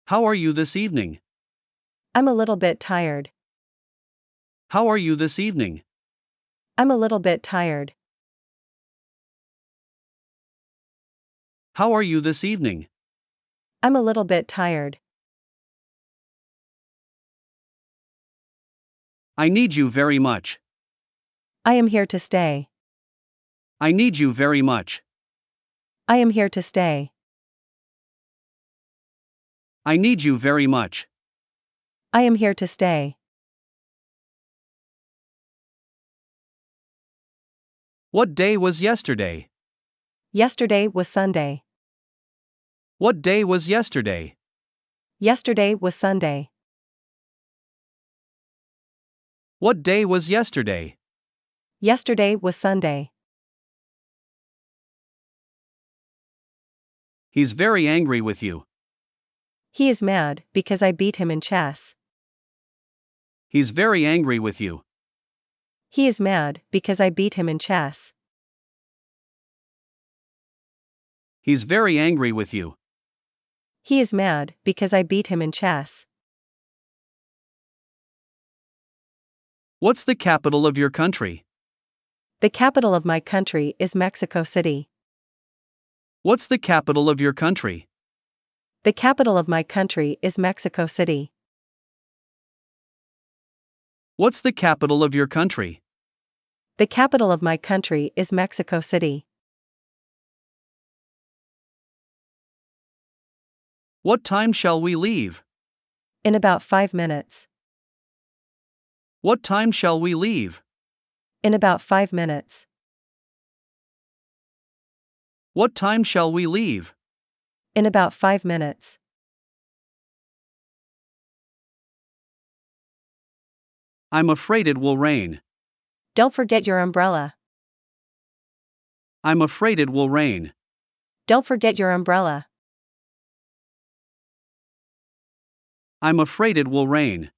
How are you this evening? I'm a little bit tired. How are you this evening? I'm a little bit tired. How are you this evening? I'm a little bit tired. I need you very much. I am here to stay. I need you very much. I am here to stay. I need you very much. I am here to stay. What day was yesterday? Yesterday was Sunday. What day was yesterday? Yesterday was Sunday. What day was yesterday? Yesterday was Sunday. He's very angry with you. He is mad because I beat him in chess. He's very angry with you. He is mad because I beat him in chess. He's very angry with you. He is mad because I beat him in chess. What's the capital of your country? The capital of my country is Mexico City. What's the capital of your country? The capital of my country is Mexico City. What's the capital of your country? The capital of my country is Mexico City. What time shall we leave? In about 5 minutes. What time shall we leave? In about 5 minutes. What time shall we leave? In about 5 minutes. I'm afraid it will rain. Don't forget your umbrella. I'm afraid it will rain. Don't forget your umbrella. I'm afraid it will rain.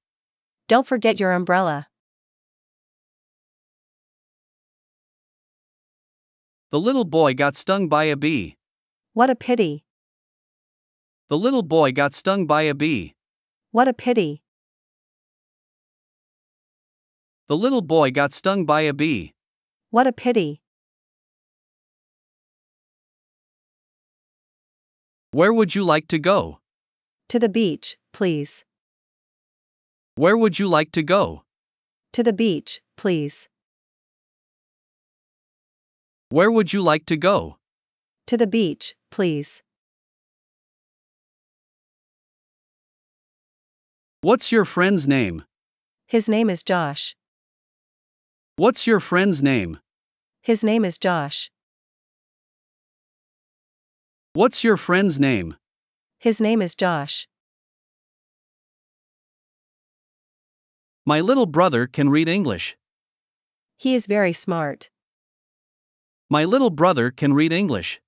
Don't forget your umbrella. The little boy got stung by a bee. What a pity. The little boy got stung by a bee. What a pity. The little boy got stung by a bee. What a pity. Where would you like to go? To the beach, please. Where would you like to go? To the beach, please. Where would you like to go? To the beach, please. What's your friend's name? His name is Josh. What's your friend's name? His name is Josh. What's your friend's name? His name is Josh. My little brother can read English. He is very smart. My little brother can read English.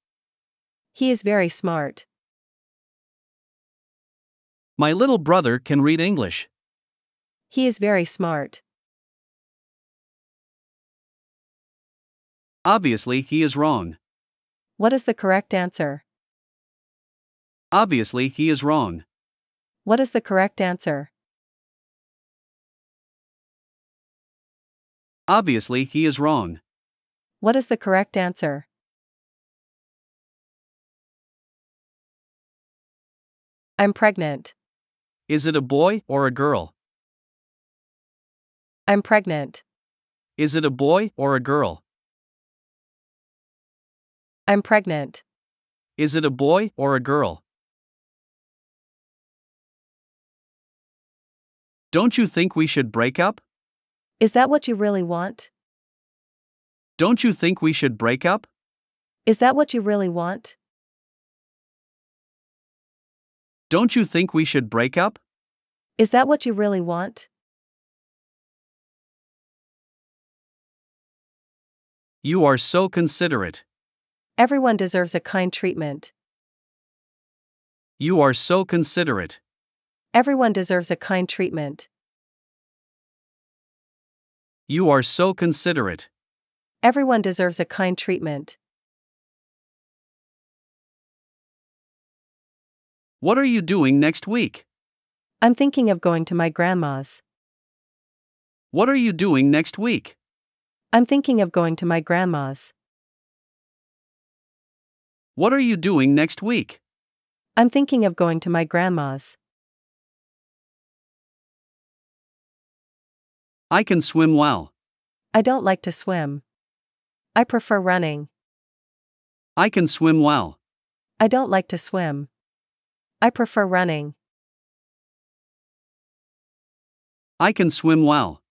He is very smart. My little brother can read English. He is very smart. Obviously, he is wrong. What is the correct answer? Obviously, he is wrong. What is the correct answer? Obviously, he is wrong. What is the correct answer? I'm pregnant. Is it a boy or a girl? I'm pregnant. Is it a boy or a girl? I'm pregnant. Is it a boy or a girl? Don't you think we should break up? Is that what you really want? Don't you think we should break up? Is that what you really want? Don't you think we should break up? Is that what you really want? You are so considerate. Everyone deserves a kind treatment. You are so considerate. Everyone deserves a kind treatment. You are so considerate. Everyone deserves a kind treatment. What are you doing next week? I'm thinking of going to my grandma's. What are you doing next week? I'm thinking of going to my grandma's. What are you doing next week? I'm thinking of going to my grandma's. I can swim well. I don't like to swim. I prefer running. I can swim well. I don't like to swim. I prefer running. I can swim well.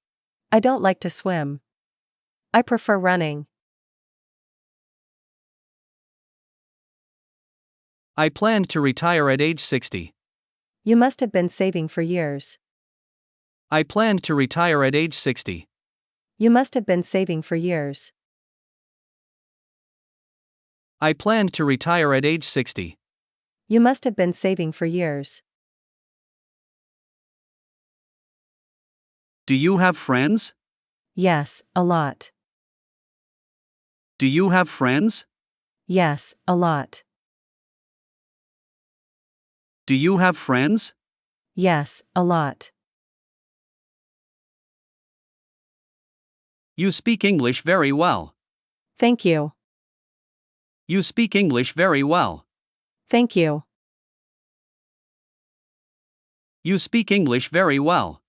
I don't like to swim. I prefer running. I planned to retire at age 60. You must have been saving for years. I planned to retire at age 60. You must have been saving for years. I planned to retire at age 60. You must have been saving for years. Do you have friends? Yes, a lot. Do you have friends? Yes, a lot. Do you have friends? Yes, a lot. You speak English very well. Thank you. You speak English very well. Thank you. You speak English very well.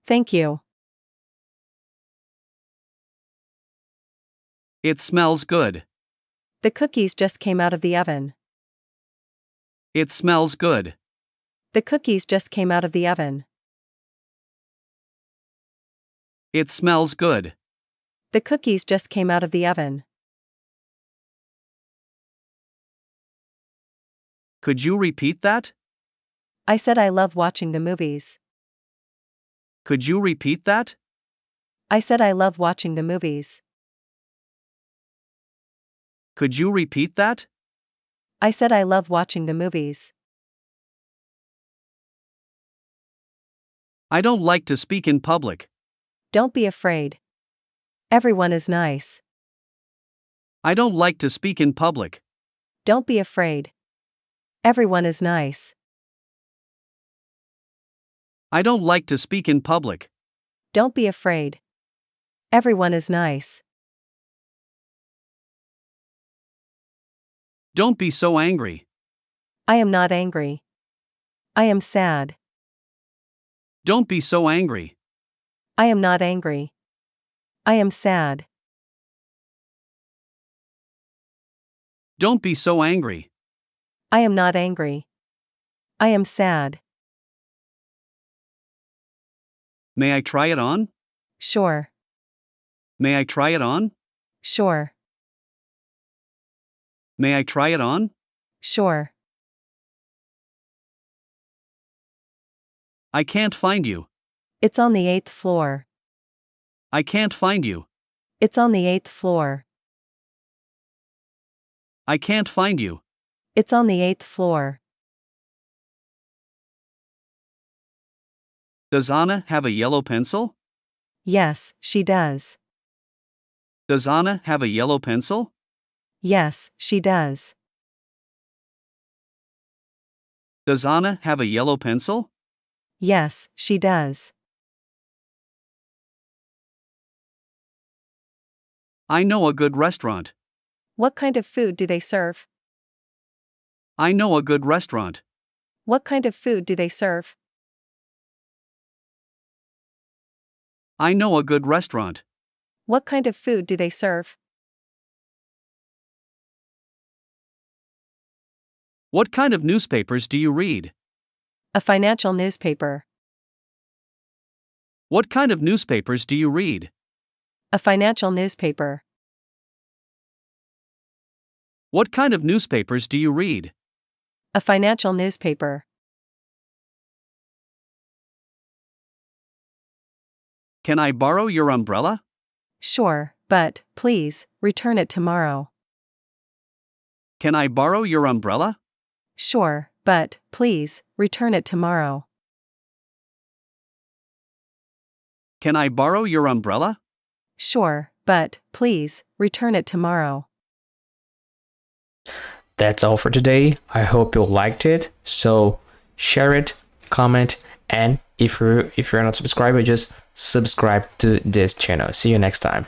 Thank you. It smells good. The cookies just came out of the oven. It smells good. The cookies just came out of the oven. It smells good. The cookies just came out of the oven. Could you repeat that? I said I love watching the movies. Could you repeat that? I said I love watching the movies. Could you repeat that? I said I love watching the movies. I don't like to speak in public. Don't be afraid. Everyone is nice. I don't like to speak in public. Don't be afraid. Everyone is nice. I don't like to speak in public. Don't be afraid. Everyone is nice. Don't be so angry. I am not angry. I am sad. Don't be so angry. I am not angry. I am sad. Don't be so angry. I am not angry. I am sad. May I try it on? Sure. May I try it on? Sure. May I try it on? Sure. I can't find you. It's on the 8th floor. I can't find you. It's on the 8th floor. I can't find you. It's on the 8th floor. Does Anna have a yellow pencil? Yes, she does. Does Anna have a yellow pencil? Yes, she does. Does Anna have a yellow pencil? Yes, she does. I know a good restaurant. What kind of food do they serve? I know a good restaurant. What kind of food do they serve? I know a good restaurant. What kind of food do they serve? What kind of newspapers do you read? A financial newspaper. What kind of newspapers do you read? A financial newspaper. What kind of newspapers do you read? A financial newspaper. Can I borrow your umbrella? Sure, but, please, return it tomorrow. Can I borrow your umbrella? Sure, but, please, return it tomorrow. Can I borrow your umbrella? Sure, but, please, return it tomorrow. That's all for today. I hope you liked it. So share it, comment, and if you're not subscribed, just subscribe to this channel. See you next time.